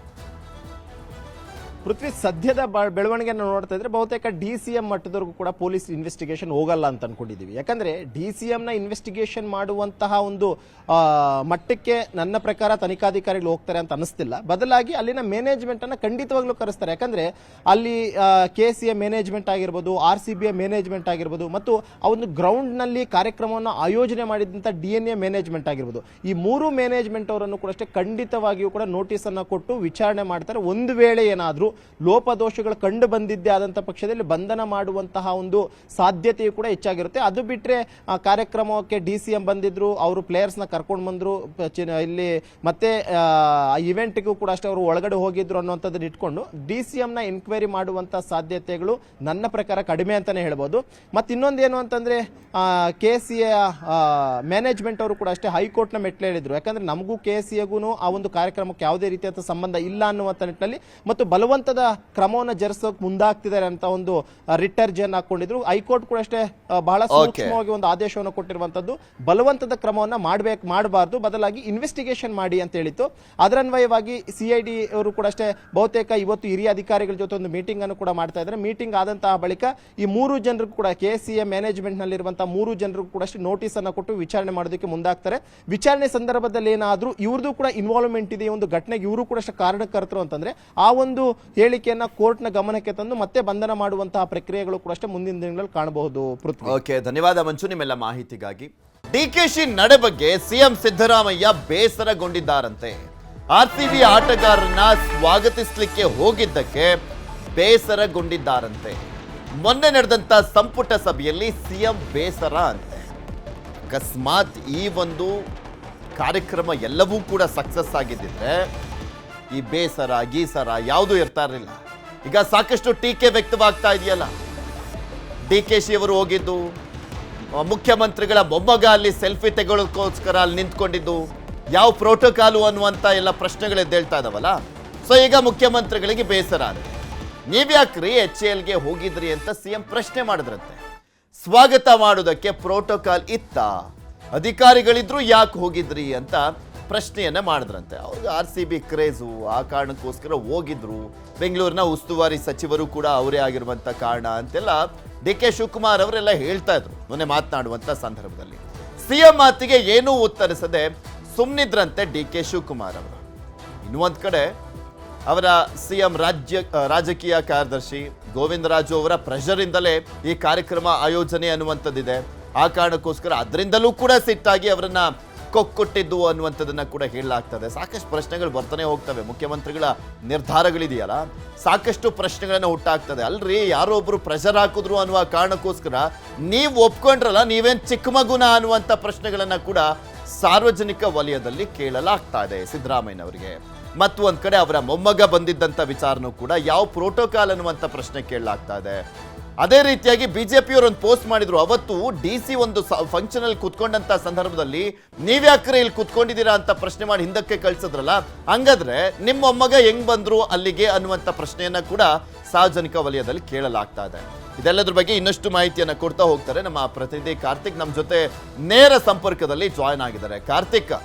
ಪೃಥ್ವಿ, ಸದ್ಯದ ಬೆಳವಣಿಗೆಯನ್ನು ನೋಡ್ತಾ ಇದ್ರೆ ಬಹುತೇಕ DCM ಮಟ್ಟದವರೆಗೂ ಕೂಡ ಪೊಲೀಸ್ ಇನ್ವೆಸ್ಟಿಗೇಷನ್ ಹೋಗಲ್ಲ ಅಂತ ಅನ್ಕೊಂಡಿದೀವಿ. ಯಾಕಂದ್ರೆ DCM ನ ಇನ್ವೆಸ್ಟಿಗೇಷನ್ ಮಾಡುವಂತಹ ಒಂದು ಮಟ್ಟಕ್ಕೆ ನನ್ನ ಪ್ರಕಾರ ತನಿಖಾಧಿಕಾರಿಗಳು ಹೋಗ್ತಾರೆ ಅಂತ ಅನಿಸ್ತಿಲ್ಲ. ಬದಲಾಗಿ ಅಲ್ಲಿನ ಮ್ಯಾನೇಜ್ಮೆಂಟ್ ಅನ್ನ ಖಂಡಿತವಾಗ್ಲೂ ಕರೆಸ್ತಾರೆ. ಯಾಕಂದ್ರೆ ಅಲ್ಲಿ KCA ಮ್ಯಾನೇಜ್ಮೆಂಟ್ ಆಗಿರ್ಬೋದು, RCBI ಮ್ಯಾನೇಜ್ಮೆಂಟ್ ಆಗಿರ್ಬೋದು ಮತ್ತು ಆ ಒಂದು ಗ್ರೌಂಡ್ ನಲ್ಲಿ ಕಾರ್ಯಕ್ರಮವನ್ನು ಆಯೋಜನೆ ಮಾಡಿದಂತ DNA ಮ್ಯಾನೇಜ್ಮೆಂಟ್ ಆಗಿರ್ಬೋದು, ಈ 3 ಮ್ಯಾನೇಜ್ಮೆಂಟ್ ಅವರನ್ನು ಕೂಡ ಅಷ್ಟೇ ಖಂಡಿತವಾಗಿಯೂ ಕೂಡ ನೋಟಿಸ್ ಅನ್ನ ಕೊಟ್ಟು ವಿಚಾರಣೆ ಮಾಡ್ತಾರೆ. ಒಂದು ವೇಳೆ ಏನಾದರೂ ಲೋಪದೋಷಗಳು ಕಂಡು ಬಂದಿದ್ದೇ ಆದಂತಹ ಪಕ್ಷದಲ್ಲಿ ಬಂಧನ ಮಾಡುವಂತಹ ಒಂದು ಸಾಧ್ಯತೆಯು ಕೂಡ ಹೆಚ್ಚಾಗಿರುತ್ತೆ. ಅದು ಬಿಟ್ರೆ ಕಾರ್ಯಕ್ರಮಕ್ಕೆ DCM ಬಂದಿದ್ರು, ಅವರು ಪ್ಲೇಯರ್ಸ್ ನ ಕರ್ಕೊಂಡು ಬಂದ್ರು ಇಲ್ಲಿ, ಮತ್ತೆ ಇವೆಂಟ್ಗೂ ಕೂಡ ಅಷ್ಟೇ ಅವರು ಒಳಗಡೆ ಹೋಗಿದ್ರು ಅನ್ನುವಂಥದ್ದನ್ನ ಇಟ್ಕೊಂಡು DCM ನ ಎನ್ಕ್ವೈರಿ ಮಾಡುವಂತಹ ಸಾಧ್ಯತೆಗಳು ನನ್ನ ಪ್ರಕಾರ ಕಡಿಮೆ ಅಂತಾನೆ ಹೇಳ್ಬೋದು. ಮತ್ತೆ ಇನ್ನೊಂದೇನು ಅಂತಂದ್ರೆ KCA ಮ್ಯಾನೇಜ್ಮೆಂಟ್ ಅವರು ಕೂಡ ಅಷ್ಟೇ ಹೈಕೋರ್ಟ್ ನ ಮೆಟ್ಲು ಹೇಳಿದ್ರು. ಯಾಕಂದ್ರೆ ನಮಗೂ KCAಗೂ ಆ ಒಂದು ಕಾರ್ಯಕ್ರಮಕ್ಕೆ ಯಾವುದೇ ರೀತಿಯಾದ ಸಂಬಂಧ ಇಲ್ಲ ಅನ್ನುವಂಥ ನಿಟ್ಟಿನಲ್ಲಿ ಮತ್ತು ಬಲವಂತದ ಕ್ರಮವನ್ನು ಜರುಗಿಸೋಕೆ ಮುಂದಾಗ್ತಿದ್ದಾರೆ ಅಂತ ಒಂದು ರಿಟ್ ಅರ್ಜಿಯನ್ನು ಹಾಕೊಂಡಿದ್ರು. ಹೈಕೋರ್ಟ್ ಕೂಡ ಅಷ್ಟೇ ಬಹಳ ಸೂಕ್ಷ್ಮವಾಗಿ ಒಂದು ಆದೇಶವನ್ನು ಕೊಟ್ಟಿರುವಂತದ್ದು, ಬಲವಂತದ ಕ್ರಮವನ್ನು ಮಾಡಬಾರ್ದು, ಬದಲಾಗಿ ಇನ್ವೆಸ್ಟಿಗೇಷನ್ ಮಾಡಿ ಅಂತ ಹೇಳಿತ್ತು. ಅದರನ್ವಯವಾಗಿ CID ಅವರು ಕೂಡ ಅಷ್ಟೇ ಬಹುತೇಕ ಇವತ್ತು ಹಿರಿಯ ಅಧಿಕಾರಿಗಳ ಜೊತೆ ಒಂದು ಮೀಟಿಂಗ್ ಅನ್ನು ಕೂಡ ಮಾಡ್ತಾ ಇದ್ದಾರೆ. ಮೀಟಿಂಗ್ ಆದಂತಹ ಬಳಿಕ ಈ 3 ಜನರಿಗೂ ಕೂಡ KCA ಮ್ಯಾನೇಜ್ಮೆಂಟ್ ನಲ್ಲಿರುವಂತಹ 3 ಜನರಿಗೂ ಕೂಡ ಅಷ್ಟೇ ನೋಟಿಸ್ ಅನ್ನು ಕೊಟ್ಟು ವಿಚಾರಣೆ ಮಾಡೋದಕ್ಕೆ ಮುಂದಾಗ್ತಾರೆ. ವಿಚಾರಣೆ ಸಂದರ್ಭದಲ್ಲಿ ಏನಾದರೂ ಇವ್ರದ್ದು ಕೂಡ ಇನ್ವಾಲ್ವ್ಮೆಂಟ್ ಇದೆ, ಒಂದು ಘಟನೆಗೆ ಇವರು ಕೂಡ ಅಷ್ಟೇ ಕಾರಣಕರ್ತರು ಅಂತಂದ್ರೆ ಆ ಒಂದು ಹೇಳಿಕೆಯನ್ನ ಕೋರ್ಟ್ನ ಗಮನಕ್ಕೆ ತಂದು ಮತ್ತೆ ಬಂಧನ ಮಾಡುವಂತಹ ಪ್ರಕ್ರಿಯೆಗಳು ಕೂಡ ಅಷ್ಟೇ ಮುಂದಿನ ದಿನಗಳಲ್ಲಿ ಕಾಣಬಹುದು. ಓಕೆ, ಧನ್ಯವಾದ ಮಂಚು ನಿಮ್ಮೆಲ್ಲ ಮಾಹಿತಿಗಾಗಿ. DKಶಿ ನಡೆ ಬಗ್ಗೆ CM ಸಿದ್ದರಾಮಯ್ಯ ಬೇಸರಗೊಂಡಿದ್ದಾರಂತೆ. RCB ಆಟಗಾರರನ್ನ ಸ್ವಾಗತಿಸಲಿಕ್ಕೆ ಹೋಗಿದ್ದಕ್ಕೆ ಬೇಸರಗೊಂಡಿದ್ದಾರಂತೆ. ಮೊನ್ನೆ ನಡೆದಂತ ಸಂಪುಟ ಸಭೆಯಲ್ಲಿ CM ಬೇಸರ ಅಂತೆ. ಅಕಸ್ಮಾತ್ ಈ ಒಂದು ಕಾರ್ಯಕ್ರಮ ಎಲ್ಲವೂ ಕೂಡ ಸಕ್ಸಸ್ ಆಗಿದ್ದಿದ್ರೆ ಈ ಬೇಸರ ಗೀಸರ ಯಾವುದೂ ಇರ್ತಾ ಇರಲಿಲ್ಲ. ಈಗ ಸಾಕಷ್ಟು ಟೀಕೆ ವ್ಯಕ್ತವಾಗ್ತಾ ಇದೆಯಲ್ಲ. DKಶಿ ಅವರು ಹೋಗಿದ್ದು, ಮುಖ್ಯಮಂತ್ರಿಗಳ ಮೊಮ್ಮಗ ಅಲ್ಲಿ ಸೆಲ್ಫಿ ತೆಗೊಳ್ಳೋಕ್ಕೋಸ್ಕರ ಅಲ್ಲಿ ನಿಂತ್ಕೊಂಡಿದ್ದು, ಯಾವ ಪ್ರೋಟೋಕಾಲು ಅನ್ನುವಂಥ ಎಲ್ಲ ಪ್ರಶ್ನೆಗಳು ಎದ್ದೇಳ್ತಾ ಇದಾವಲ್ಲ. ಸೊ ಈಗ ಮುಖ್ಯಮಂತ್ರಿಗಳಿಗೆ ಬೇಸರ ಆಗಿದೆ. ನೀವ್ಯಾಕ್ರಿ HALಗೆ ಹೋಗಿದ್ರಿ ಅಂತ CM ಪ್ರಶ್ನೆ ಮಾಡಿದ್ರಂತೆ. ಸ್ವಾಗತ ಮಾಡೋದಕ್ಕೆ ಪ್ರೋಟೋಕಾಲ್ ಇತ್ತ, ಅಧಿಕಾರಿಗಳಿದ್ರು ಯಾಕೆ ಹೋಗಿದ್ರಿ ಅಂತ ಪ್ರಶ್ನೆಯನ್ನ ಮಾಡಿದ್ರಂತೆ. ಅವ್ರಿಗೆ RCB ಕ್ರೇಜು, ಆ ಕಾರಣಕ್ಕೋಸ್ಕರ ಹೋಗಿದ್ರು. ಬೆಂಗಳೂರಿನ ಉಸ್ತುವಾರಿ ಸಚಿವರು ಕೂಡ ಅವರೇ ಆಗಿರುವಂತ ಕಾರಣ ಅಂತೆಲ್ಲ DK ಶಿವಕುಮಾರ್ ಅವರೆಲ್ಲ ಹೇಳ್ತಾ ಇದ್ರು ಮೊನ್ನೆ ಮಾತನಾಡುವಂತ ಸಂದರ್ಭದಲ್ಲಿ. CM ಮಾತಿಗೆ ಏನೂ ಉತ್ತರಿಸದೆ ಸುಮ್ಮನಿದ್ರಂತೆ DK ಶಿವಕುಮಾರ್ ಅವರು. ಇನ್ನೊಂದು ಕಡೆ ಅವರ CM ರಾಜಕೀಯ ಕಾರ್ಯದರ್ಶಿ ಗೋವಿಂದರಾಜು ಅವರ ಪ್ರೆಷರಿಂದಲೇ ಈ ಕಾರ್ಯಕ್ರಮ ಆಯೋಜನೆ ಅನ್ನುವಂಥದ್ದಿದೆ. ಆ ಕಾರಣಕ್ಕೋಸ್ಕರ ಅದರಿಂದಲೂ ಕೂಡ ಸಿಟ್ಟಾಗಿ ಅವರನ್ನ ಕೊಟ್ಟಿದ್ದು ಅನ್ನುವಂಥದ್ದನ್ನ ಕೂಡ ಹೇಳಲಾಗ್ತದೆ. ಸಾಕಷ್ಟು ಪ್ರಶ್ನೆಗಳು ಬರ್ತಾನೆ ಹೋಗ್ತವೆ. ಮುಖ್ಯಮಂತ್ರಿಗಳ ನಿರ್ಧಾರಗಳಿದೆಯಲ್ಲ, ಸಾಕಷ್ಟು ಪ್ರಶ್ನೆಗಳನ್ನ ಹುಟ್ಟಾಗ್ತದೆ. ಅಲ್ರಿ, ಯಾರೋ ಒಬ್ರು ಪ್ರೆಷರ್ ಹಾಕಿದ್ರು ಅನ್ನುವ ಕಾರಣಕ್ಕೋಸ್ಕರ ನೀವು ಒಪ್ಕೊಂಡ್ರಲ್ಲ, ನೀವೇನ್ ಚಿಕ್ಕ ಮಗುನ ಅನ್ನುವಂಥ ಪ್ರಶ್ನೆಗಳನ್ನ ಕೂಡ ಸಾರ್ವಜನಿಕ ವಲಯದಲ್ಲಿ ಕೇಳಲಾಗ್ತಾ ಇದೆ ಸಿದ್ದರಾಮಯ್ಯನವರಿಗೆ. ಮತ್ತು ಒಂದ್ ಕಡೆ ಅವರ ಮೊಮ್ಮಗ ಬಂದಿದ್ದಂಥ ವಿಚಾರನೂ ಕೂಡ ಯಾವ ಪ್ರೋಟೋಕಾಲ್ ಅನ್ನುವಂಥ ಪ್ರಶ್ನೆ ಕೇಳಲಾಗ್ತಾ ಇದೆ. ಅದೇ ರೀತಿಯಾಗಿ ಬಿಜೆಪಿಯವರು ಒಂದು ಪೋಸ್ಟ್ ಮಾಡಿದ್ರು. ಅವತ್ತು DC ಒಂದು ಫಂಕ್ಷನ್ ಅಲ್ಲಿ ಕುತ್ಕೊಂಡಂತ ಸಂದರ್ಭದಲ್ಲಿ ನೀವ್ಯಾಕ್ರೆ ಇಲ್ಲಿ ಕುತ್ಕೊಂಡಿದ್ದೀರಾ ಅಂತ ಪ್ರಶ್ನೆ ಮಾಡಿ ಹಿಂದಕ್ಕೆ ಕಳ್ಸಿದ್ರಲ್ಲ, ಹಂಗಾದ್ರೆ ನಿಮ್ಮ ಮೊಮ್ಮಗ ಹೆಂಗ್ ಬಂದ್ರು ಅಲ್ಲಿಗೆ ಅನ್ನುವಂಥ ಪ್ರಶ್ನೆಯನ್ನ ಕೂಡ ಸಾರ್ವಜನಿಕ ವಲಯದಲ್ಲಿ ಕೇಳಲಾಗ್ತಾ ಇದೆ. ಇದೆಲ್ಲದ್ರ ಬಗ್ಗೆ ಇನ್ನಷ್ಟು ಮಾಹಿತಿಯನ್ನ ಕೊಡ್ತಾ ಹೋಗ್ತಾರೆ ನಮ್ಮ ಪ್ರತಿನಿಧಿ ಕಾರ್ತಿಕ್. ನಮ್ಮ ಜೊತೆ ನೇರ ಸಂಪರ್ಕದಲ್ಲಿ ಜಾಯ್ನ್ ಆಗಿದ್ದಾರೆ. ಕಾರ್ತಿಕ್,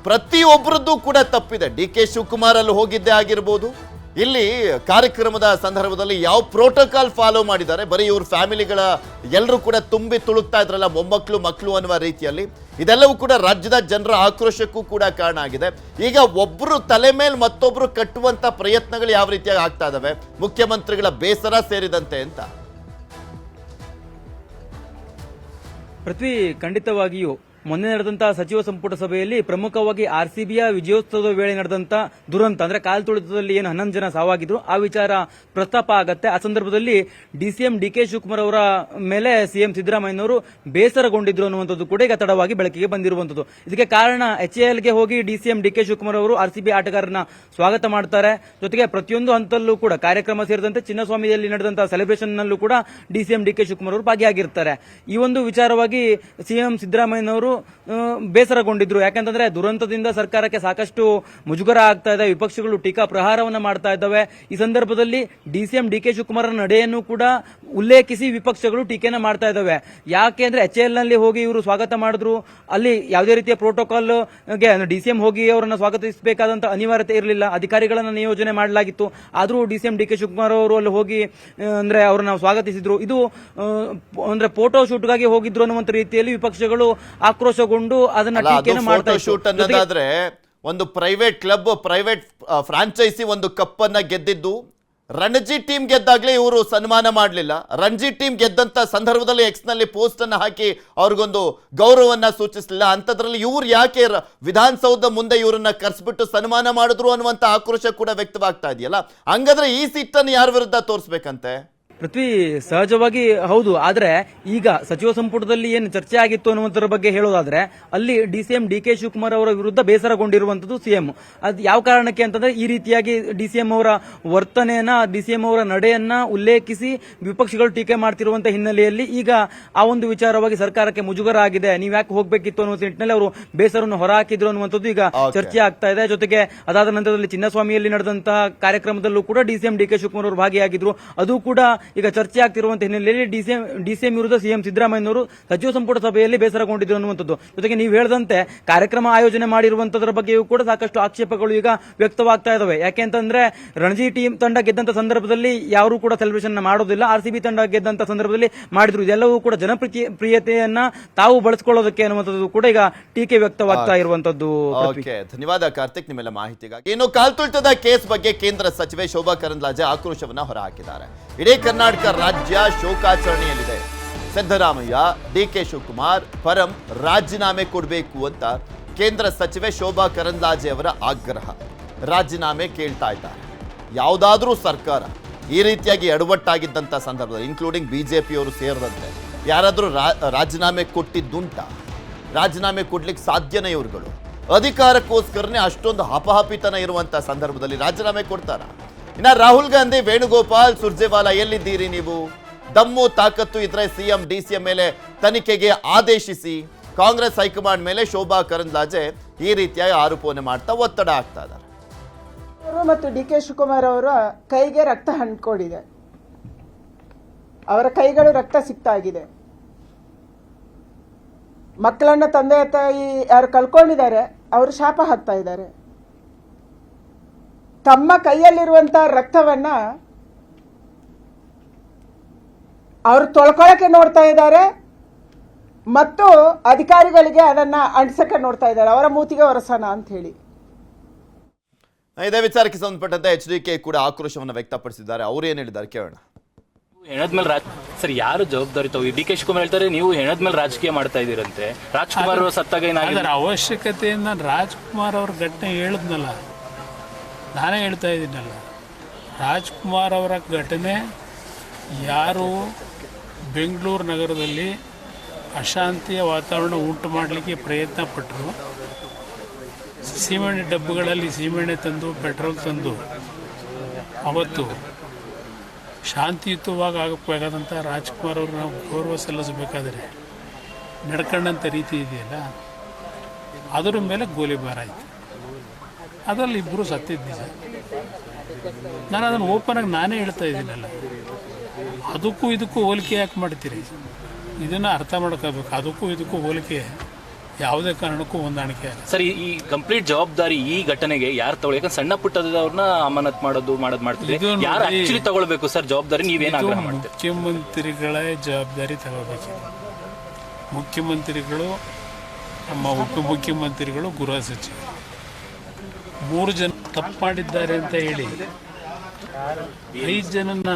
ಪ್ರತಿಯೊಬ್ಬರದ್ದು ಕೂಡ ತಪ್ಪಿದೆ. DK ಶಿವಕುಮಾರ್ ಅಲ್ಲಿ ಹೋಗಿದ್ದೇ ಆಗಿರ್ಬೋದು, ಇಲ್ಲಿ ಕಾರ್ಯಕ್ರಮದ ಸಂದರ್ಭದಲ್ಲಿ ಯಾವ ಪ್ರೋಟೋಕಾಲ್ ಫಾಲೋ ಮಾಡಿದ್ದಾರೆ, ಬರೀ ಇವ್ರ ಫ್ಯಾಮಿಲಿಗಳ ಎಲ್ಲರೂ ಕೂಡ ತುಂಬಿ ತುಳುಕ್ತಾ ಇದ್ರಲ್ಲ ಮೊಮ್ಮಕ್ಕಳು ಮಕ್ಕಳು ಅನ್ನುವ ರೀತಿಯಲ್ಲಿ, ಇದೆಲ್ಲವೂ ಕೂಡ ರಾಜ್ಯದ ಜನರ ಆಕ್ರೋಶಕ್ಕೂ ಕೂಡ ಕಾರಣ ಆಗಿದೆ. ಈಗ ಒಬ್ಬರು ತಲೆ ಮೇಲೆ ಮತ್ತೊಬ್ರು ಕಟ್ಟುವಂತ ಪ್ರಯತ್ನಗಳು ಯಾವ ರೀತಿಯಾಗಿ ಆಗ್ತಾ ಇದಾವೆ, ಮುಖ್ಯಮಂತ್ರಿಗಳ ಬೇಸರ ಸೇರಿದಂತೆ ಅಂತ. ಪೃಥ್ವಿ, ಖಂಡಿತವಾಗಿಯೂ ಮೊನ್ನೆ ನಡೆದಂತಹ ಸಚಿವ ಸಂಪುಟ ಸಭೆಯಲ್ಲಿ ಪ್ರಮುಖವಾಗಿ RCBಯ ವಿಜಯೋತ್ಸವದ ವೇಳೆ ನಡೆದಂತ ದುರಂತ ಅಂದ್ರೆ ಕಾಲ್ತುಳಿತದಲ್ಲಿ ಏನು 11 ಜನ ಸಾವಾಗಿದ್ರು ಆ ವಿಚಾರ ಪ್ರಸ್ತಾಪ ಆಗತ್ತೆ. ಆ ಸಂದರ್ಭದಲ್ಲಿ DCM DK ಶಿವಕುಮಾರ್ ಅವರ ಮೇಲೆ CM ಸಿದ್ದರಾಮಯ್ಯನವರು ಬೇಸರಗೊಂಡಿದ್ರು ಅನ್ನುವಂಥದ್ದು ಕೂಡ ಈಗ ತಡವಾಗಿ ಬೆಳಕಿಗೆ ಬಂದಿರುವಂತದ್ದು. ಇದಕ್ಕೆ ಕಾರಣ HALಗೆ ಹೋಗಿ DCM DK ಶಿವಕುಮಾರ್ ಅವರು RCB ಆಟಗಾರರನ್ನ ಸ್ವಾಗತ ಮಾಡ್ತಾರೆ. ಜೊತೆಗೆ ಪ್ರತಿಯೊಂದು ಹಂತಲ್ಲೂ ಕೂಡ ಕಾರ್ಯಕ್ರಮ ಸೇರಿದಂತೆ ಚಿನ್ನಸ್ವಾಮಿಯಲ್ಲಿ ನಡೆದಂತಹ ಸೆಲೆಬ್ರೇಷನ್ ನಲ್ಲೂ ಕೂಡ DCM DK ಶಿವಕುಮಾರ್ ಅವರು ಭಾಗಿಯಾಗಿರ್ತಾರೆ. ಈ ಒಂದು ವಿಚಾರವಾಗಿ CM ಸಿದ್ದರಾಮಯ್ಯನವರು ಬೇಸರಗೊಂಡಿದ್ರು. ಯಾಕಂತಂದ್ರೆ ದುರಂತದಿಂದ ಸರ್ಕಾರಕ್ಕೆ ಸಾಕಷ್ಟು ಮುಜುಗರ ಆಗ್ತಾ ಇದೆ, ವಿಪಕ್ಷಗಳು ಟೀಕಾ ಪ್ರಹಾರವನ್ನ ಮಾಡ್ತಾ ಇದ್ದಾವೆ. ಈ ಸಂದರ್ಭದಲ್ಲಿ DCM DK ಶಿವಕುಮಾರ್ ನಡೆಯನ್ನು ಕೂಡ ಉಲ್ಲೇಖಿಸಿ ವಿಪಕ್ಷಗಳು ಟೀಕೆನ ಮಾಡ್ತಾ ಇದ್ದಾವೆ. ಯಾಕೆ ಅಂದ್ರೆ HAL ನಲ್ಲಿ ಹೋಗಿ ಇವರು ಸ್ವಾಗತ ಮಾಡಿದ್ರು, ಅಲ್ಲಿ ಯಾವುದೇ ರೀತಿಯ ಪ್ರೋಟೋಕಾಲ್ ಗೆ DCM ಹೋಗಿ ಅವರನ್ನ ಸ್ವಾಗತಿಸಬೇಕಾದಂತ ಅನಿವಾರ್ಯತೆ ಇರಲಿಲ್ಲ, ಅಧಿಕಾರಿಗಳನ್ನ ನಿಯೋಜನೆ ಮಾಡಲಾಗಿತ್ತು. ಆದ್ರೂ DCM DK ಶಿವಕುಮಾರ್ ಅವರು ಅಲ್ಲಿ ಹೋಗಿ ಅಂದ್ರೆ ಅವರನ್ನ ಸ್ವಾಗತಿಸಿದ್ರು. ಇದು ಅಂದ್ರೆ ಫೋಟೋ ಶೂಟ್ಗಾಗಿ ಹೋಗಿದ್ರು ಅನ್ನುವಂತ ರೀತಿಯಲ್ಲಿ ವಿಪಕ್ಷಗಳು ಆಕ್ರೋಶಗೊಂಡು ಅದನ್ನ ಟೀಕೆನ ಮಾಡ್ತಾ ಶೂಟ್ ಅನ್ನೋದಾದ್ರೆ ಒಂದು ಪ್ರೈವೇಟ್ ಕ್ಲಬ್, ಪ್ರೈವೇಟ್ ಫ್ರಾಂಚೈಸಿ ಒಂದು ಕಪ್ ಅನ್ನ ಗೆದ್ದಿದ್ದು, ರಣಜಿ ಟೀಮ್ ಗೆದ್ದಾಗ್ಲೇ ಇವರು ಸನ್ಮಾನ ಮಾಡಲಿಲ್ಲ. ರಣಜಿ ಟೀಮ್ ಗೆದ್ದಂತ ಸಂದರ್ಭದಲ್ಲಿ ಎಕ್ಸ್ ನಲ್ಲಿ ಪೋಸ್ಟ್ ಅನ್ನ ಹಾಕಿ ಅವ್ರಿಗೊಂದು ಗೌರವವನ್ನ ಸೂಚಿಸಲಿಲ್ಲ. ಅಂತದ್ರಲ್ಲಿ ಇವ್ರು ಯಾಕೆ ವಿಧಾನಸೌಧ ಮುಂದೆ ಇವರನ್ನ ಕರ್ಸ್ಬಿಟ್ಟು ಸನ್ಮಾನ ಮಾಡಿದ್ರು ಅನ್ನುವಂತ ಆಕ್ರೋಶ ಕೂಡ ವ್ಯಕ್ತವಾಗ್ತಾ ಇದೆಯಲ್ಲ, ಹಂಗಾದ್ರೆ ಈ ಸಿಟ್ಟನ್ನು ಯಾರ ವಿರುದ್ಧ ತೋರಿಸ್ಬೇಕಂತೆ? ಪೃಥ್ವಿ, ಸಹಜವಾಗಿ ಹೌದು. ಆದ್ರೆ ಈಗ ಸಚಿವ ಸಂಪುಟದಲ್ಲಿ ಏನು ಚರ್ಚೆ ಆಗಿತ್ತು ಅನ್ನುವಂಥದ್ರ ಬಗ್ಗೆ ಹೇಳೋದಾದ್ರೆ ಅಲ್ಲಿ DCM DK ಶಿವಕುಮಾರ್ ಅವರ ವಿರುದ್ಧ ಬೇಸರಗೊಂಡಿರುವಂತದ್ದು CM. ಅದು ಯಾವ ಕಾರಣಕ್ಕೆ ಅಂತಂದ್ರೆ ಈ ರೀತಿಯಾಗಿ DCM ಅವರ ವರ್ತನೆಯನ್ನ, DCM ಅವರ ನಡೆಯನ್ನ ಉಲ್ಲೇಖಿಸಿ ವಿಪಕ್ಷಗಳು ಟೀಕೆ ಮಾಡ್ತಿರುವಂತ ಹಿನ್ನೆಲೆಯಲ್ಲಿ ಈಗ ಆ ಒಂದು ವಿಚಾರವಾಗಿ ಸರ್ಕಾರಕ್ಕೆ ಮುಜುಗರ ಆಗಿದೆ, ನೀವ್ ಯಾಕೆ ಹೋಗ್ಬೇಕಿತ್ತು ಅನ್ನೋ ನಿಟ್ಟಿನಲ್ಲಿ ಅವರು ಬೇಸರವನ್ನು ಹೊರಹಾಕಿದ್ರು ಅನ್ನುವಂಥದ್ದು ಈಗ ಚರ್ಚೆ ಆಗ್ತಾ ಇದೆ. ಜೊತೆಗೆ ಅದಾದ ನಂತರದಲ್ಲಿ ಚಿನ್ನಸ್ವಾಮಿಯಲ್ಲಿ ನಡೆದಂತಹ ಕಾರ್ಯಕ್ರಮದಲ್ಲೂ ಕೂಡ DCM DK ಶಿವಕುಮಾರ್ ಅವರು ಭಾಗಿಯಾಗಿದ್ರು. ಅದು ಕೂಡ ಈಗ ಚರ್ಚೆ ಆಗ್ತಿರುವಂತಹ ಹಿನ್ನೆಲೆಯಲ್ಲಿ DCM ವಿರುದ್ಧ CM ಸಿದ್ದರಾಮಯ್ಯನವರು ಸಚಿವ ಸಂಪುಟ ಸಭೆಯಲ್ಲಿ ಬೇಸರಗೊಂಡಿದ್ರು ಅನ್ನುವಂಥದ್ದು. ಜೊತೆಗೆ ನೀವು ಹೇಳಿದಂತೆ ಕಾರ್ಯಕ್ರಮ ಆಯೋಜನೆ ಮಾಡಿರುವಂತದ್ರ ಬಗ್ಗೆಯೂ ಕೂಡ ಸಾಕಷ್ಟು ಆಕ್ಷೇಪಗಳು ಈಗ ವ್ಯಕ್ತವಾಗ್ತಾ ಇದಾವೆ. ಯಾಕೆಂತಂದ್ರೆ ರಣಜಿ ಟೀಮ್ ತಂಡ ಗೆದ್ದಂತ ಸಂದರ್ಭದಲ್ಲಿ ಯಾರು ಕೂಡ ಸೆಲೆಬ್ರೇಷನ್ ಮಾಡೋದಿಲ್ಲ, RCB ತಂಡ ಗೆದ್ದಂತ ಸಂದರ್ಭದಲ್ಲಿ ಮಾಡಿದ್ರು. ಇದೆಲ್ಲವೂ ಕೂಡ ಜನಪ್ರಿಯತೆಯನ್ನ ತಾವು ಬಳಸಿಕೊಳ್ಳೋದಕ್ಕೆ ಅನ್ನುವಂಥದ್ದು ಕೂಡ ಈಗ ಟೀಕೆ ವ್ಯಕ್ತವಾಗ್ತಾ ಇರುವಂತದ್ದು. ಧನ್ಯವಾದ ಕಾರ್ತಿಕ್ ನಿಮ್ಮೆಲ್ಲ ಮಾಹಿತಿಗಾಗಿ. ಇನ್ನು ಕಾಲ್ತುಳಿತದ ಕೇಸ್ ಬಗ್ಗೆ ಕೇಂದ್ರ ಸಚಿವೆ ಶೋಭಾ ಕರಂದ್ಲಾಜೆ ಆಕ್ರೋಶವನ್ನ ಹೊರಹಾಕಿದ್ದಾರೆ. ಇಡೀ ಕರ್ನಾಟಕ ರಾಜ್ಯ ಶೋಕಾಚರಣೆಯಲ್ಲಿದೆ. ಸಿದ್ದರಾಮಯ್ಯ, DK ಶಿವಕುಮಾರ್ ಪರಂ ರಾಜೀನಾಮೆ ಕೊಡಬೇಕು ಅಂತ ಕೇಂದ್ರ ಸಚಿವೆ ಶೋಭಾ ಕರಂದ್ಲಾಜೆ ಅವರ ಆಗ್ರಹ. ರಾಜೀನಾಮೆ ಕೇಳ್ತಾ ಇದ್ದಾರೆ. ಯಾವುದಾದ್ರೂ ಸರ್ಕಾರ ಈ ರೀತಿಯಾಗಿ ಎಡವಟ್ಟಾಗಿದ್ದಂಥ ಸಂದರ್ಭದಲ್ಲಿ, ಇನ್ಕ್ಲೂಡಿಂಗ್ ಬಿಜೆಪಿಯವರು ಸೇರಿದಂತೆ, ಯಾರಾದರೂ ರಾಜೀನಾಮೆ ಕೊಟ್ಟಿದ್ದುಂಟ? ರಾಜೀನಾಮೆ ಕೊಡ್ಲಿಕ್ಕೆ ಸಾಧ್ಯನೇ? ಇವ್ರುಗಳು ಅಧಿಕಾರಕ್ಕೋಸ್ಕರನೇ ಅಷ್ಟೊಂದು ಹಪಹಪಿತನ ಇರುವಂತ ಸಂದರ್ಭದಲ್ಲಿ ರಾಜೀನಾಮೆ ಕೊಡ್ತಾರ? ಇನ್ನ ರಾಹುಲ್ ಗಾಂಧಿ, ವೇಣುಗೋಪಾಲ್, ಸುರ್ಜೇವಾಲಾ ಎಲ್ಲಿದ್ದೀರಿ ನೀವು? ದಮ್ಮು ತಾಕತ್ತು ಇದ್ರೆ CM DCM ಮೇಲೆ ತನಿಖೆಗೆ ಆದೇಶಿಸಿ. ಕಾಂಗ್ರೆಸ್ ಹೈಕಮಾಂಡ್ ಮೇಲೆ ಶೋಭಾ ಕರಂದ್ಲಾಜೆ ಈ ರೀತಿಯಾಗಿ ಆರೋಪವನ್ನು ಮಾಡ್ತಾ ಒತ್ತಡ ಆಗ್ತಾ ಇದ್ದಾರೆ. ಮತ್ತು DK ಶಿವಕುಮಾರ್ ಅವರ ಕೈಗೆ ರಕ್ತ ಅಂಟ್ಕೊಂಡಿದೆ, ಅವರ ಕೈಗಳು ರಕ್ತ ಸಿಕ್ತಾ ಆಗಿದೆ. ಮಕ್ಕಳನ್ನ ತಂದೆ ತಾಯಿ ಯಾರು ಕಳ್ಕೊಂಡಿದ್ದಾರೆ ಅವರು ಶಾಪ ಹಾಕ್ತಾ ಇದ್ದಾರೆ. ತಮ್ಮ ಕೈಯಲ್ಲಿರುವಂತ ರಕ್ತವನ್ನ ಅವರು ತೊಳ್ಕೊಳಕ್ಕೆ ನೋಡ್ತಾ ಇದ್ದಾರೆ ಮತ್ತು ಅಧಿಕಾರಿಗಳಿಗೆ ಅದನ್ನ ಅಂಟಿಸಕ್ಕೆ ನೋಡ್ತಾ ಇದ್ದಾರೆ, ಅವರ ಮೂತಿಗೆ ಒರೆಸೋಣ ಅಂತ ಹೇಳಿ. ಇದೇ ವಿಚಾರಕ್ಕೆ ಸಂಬಂಧಪಟ್ಟಂತೆ HDK ಕೂಡ ಆಕ್ರೋಶವನ್ನು ವ್ಯಕ್ತಪಡಿಸಿದ್ದಾರೆ. ಅವ್ರು ಏನ್ ಹೇಳಿದ್ದಾರೆ ಕೇಳೋಣ. ಹೆಣದ ಮೇಲೆ ಸರ್ ಯಾರು ಜವಾಬ್ದಾರಿ ತಗೋ? DK ಶಿವಕುಮಾರ್ ಹೇಳ್ತಾರೆ ನೀವು ಹೆಣದ ಮೇಲೆ ರಾಜಕೀಯ ಮಾಡ್ತಾ ಇದೀರಂತೆ. ರಾಜ್ಕುಮಾರ್ ಸತ್ತಾಗ ಅದರ ಅವಶ್ಯಕತೆಯನ್ನು ರಾಜ್ಕುಮಾರ್ ಅವ್ರ ಘಟನೆ ಹೇಳಿದ್ನಲ್ಲ, ನಾನೇ ಹೇಳ್ತಾ ಇದ್ದೀನಲ್ಲ, ರಾಜ್ಕುಮಾರ್ ಅವರ ಘಟನೆ ಯಾರು ಬೆಂಗಳೂರು ನಗರದಲ್ಲಿ ಅಶಾಂತಿಯ ವಾತಾವರಣ ಉಂಟು ಮಾಡಲಿಕ್ಕೆ ಪ್ರಯತ್ನ ಪಟ್ಟರು, ಸೀಮೆಣ್ಣೆ ಡಬ್ಬಗಳಲ್ಲಿ ಸೀಮೆಣ್ಣೆ ತಂದು ಪೆಟ್ರೋಲ್ ತಂದು ಅವತ್ತು ಶಾಂತಿಯುತವಾಗಿ ಆಗಬೇಕಾದಂಥ ರಾಜ್ಕುಮಾರ್ ಅವರು ನಾವು ಗೌರವ ಸಲ್ಲಿಸಬೇಕಾದ್ರೆ ನಡ್ಕೊಂಡಂಥ ರೀತಿ ಇದೆಯಲ್ಲ, ಅದರ ಮೇಲೆ ಗೋಲಿಬಾರ್ ಆಯಿತು. ಅದರಲ್ಲಿ ಇಬ್ಬರು ಸತ್ತಿದ್ದು ನಿಜ. ನಾನು ಅದನ್ನು ಓಪನಾಗಿ ನಾನೇ ಹೇಳ್ತಾ ಇದ್ದೀನಲ್ಲ, ಅದಕ್ಕೂ ಇದಕ್ಕೂ ಹೋಲಿಕೆ ಯಾಕೆ ಮಾಡ್ತೀರಿ? ಇದನ್ನು ಅರ್ಥ ಮಾಡ್ಕೋಬೇಕು. ಅದಕ್ಕೂ ಇದಕ್ಕೂ ಹೋಲಿಕೆ ಯಾವುದೇ ಕಾರಣಕ್ಕೂ ಹೊಂದಾಣಿಕೆ ಆಗಲ್ಲ. ಸರ್, ಈ ಕಂಪ್ಲೀಟ್ ಜವಾಬ್ದಾರಿ ಈ ಘಟನೆಗೆ ಯಾರು ತಗೊಳ್ಳಿ? ಯಾಕಂದ್ರೆ ಸಣ್ಣ ಪುಟ್ಟದವ್ರನ್ನ ಅಮಾನತ್ ಮಾಡೋದು ಮಾಡ್ತೀರಿ, ಯಾರು ಆಕ್ಚುಲಿ ತಗೊಳ್ಬೇಕು ಸರ್ ಜವಾಬ್ದಾರಿ? ನೀವೇನು ಆಗ್ರಹ ಮಾಡ್ತೀರಿ? ಮುಖ್ಯಮಂತ್ರಿಗಳೇ ಜವಾಬ್ದಾರಿ ತಗೋಬೇಕಿದೆ. ಮುಖ್ಯಮಂತ್ರಿಗಳು, ನಮ್ಮ ಉಪಮುಖ್ಯಮಂತ್ರಿಗಳು, ಗೃಹ ಸಚಿವರು 3 ಜನ ತಪ್ಪು ಮಾಡಿದ್ದಾರೆ ಅಂತ ಹೇಳಿ 5 ಜನನ್ನ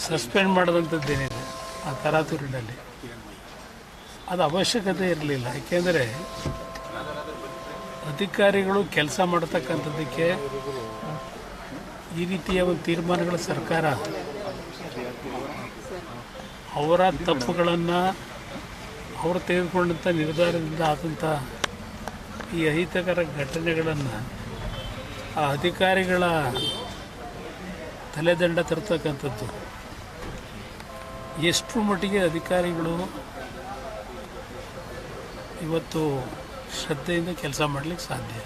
ಸಸ್ಪೆಂಡ್ ಮಾಡೋದಂಥದ್ದೇನಿದೆ ಆ ತರಾತುರಿನಲ್ಲಿ, ಅದು ಅವಶ್ಯಕತೆ ಇರಲಿಲ್ಲ. ಯಾಕೆಂದರೆ ಅಧಿಕಾರಿಗಳು ಕೆಲಸ ಮಾಡತಕ್ಕಂಥದ್ದಕ್ಕೆ ಈ ರೀತಿಯ ಒಂದು ತೀರ್ಮಾನಗಳ ಸರ್ಕಾರ ಅವರ ತಪ್ಪುಗಳನ್ನು ಅವರು ತೆಗೆದುಕೊಂಡಂಥ ನಿರ್ಧಾರದಿಂದ ಆದಂಥ ಈ ಅಹಿತಕರ ಘಟನೆಗಳನ್ನು ಆ ಅಧಿಕಾರಿಗಳ ತಲೆದಂಡ ತರ್ತಕ್ಕಂಥದ್ದು ಎಷ್ಟು ಮಟ್ಟಿಗೆ ಅಧಿಕಾರಿಗಳು ಇವತ್ತು ಶ್ರದ್ಧೆಯಿಂದ ಕೆಲಸ ಮಾಡಲಿಕ್ಕೆ ಸಾಧ್ಯ.